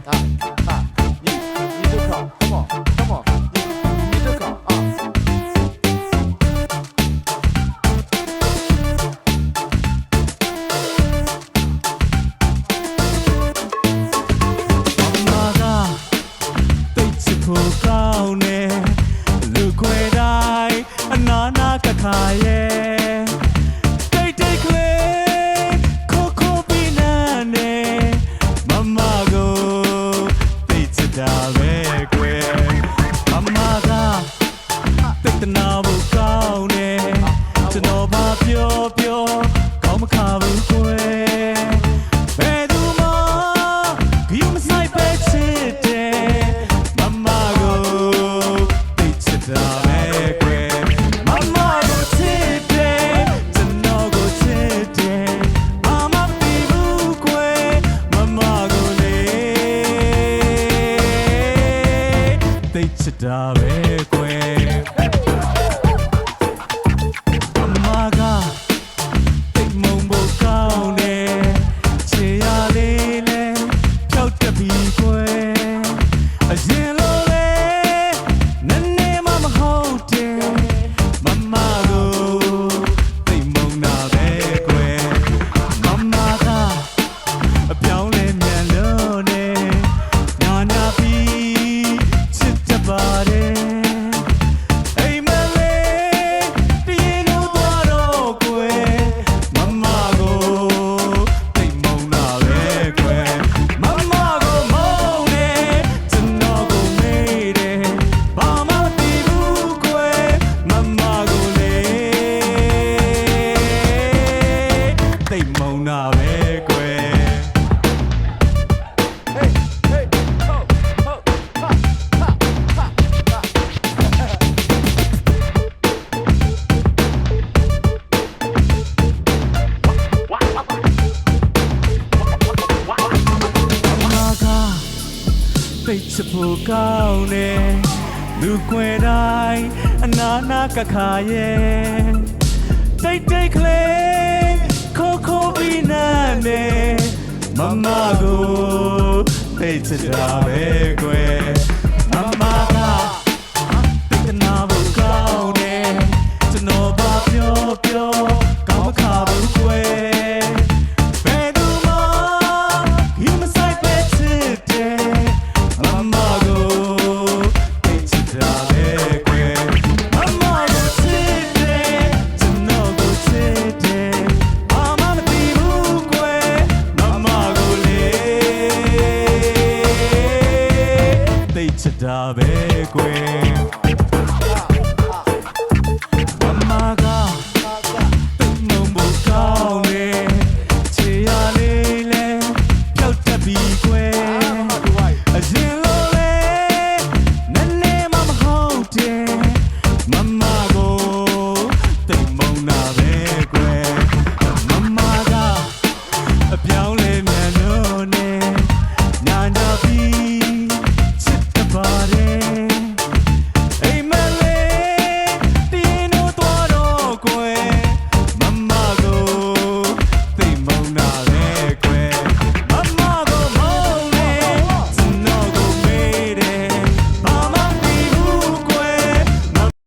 你就靠 come on come on 你就靠啊。ဒါပဲကွယ်အမကတိတ်မုံဖို့ကောင်းတယ်ခြေရလေးနဲ့ဖြောက်တက်ပြီးကွယ်အရင်လိုလေနည်းနည်းမှမဟုတ်တယ်မမကိုတိတ်မုံတာပဲကွယ်မမကအပြောင်းလဲမြန်လို့နေညာညာပြီးချစ်တပါတယ်သိချစ်ဖို့ကောင်းတယ်လူခွေတိုင်းအနာနာကခါရဲ့တိတ်တိတ်ကလေးခိုးခိုးပြီးနာနေမမကိုသိချစ်တာပဲကွယ်မမကတိတ်နာဖို့ကောင်းတယ်ကျွန်တော်ဘာပြောပြောကောင်းမခါဘူးကွယ်ဒါပဲကွယ်မမကတိတ်မုံဖို့ကောင်းတယ်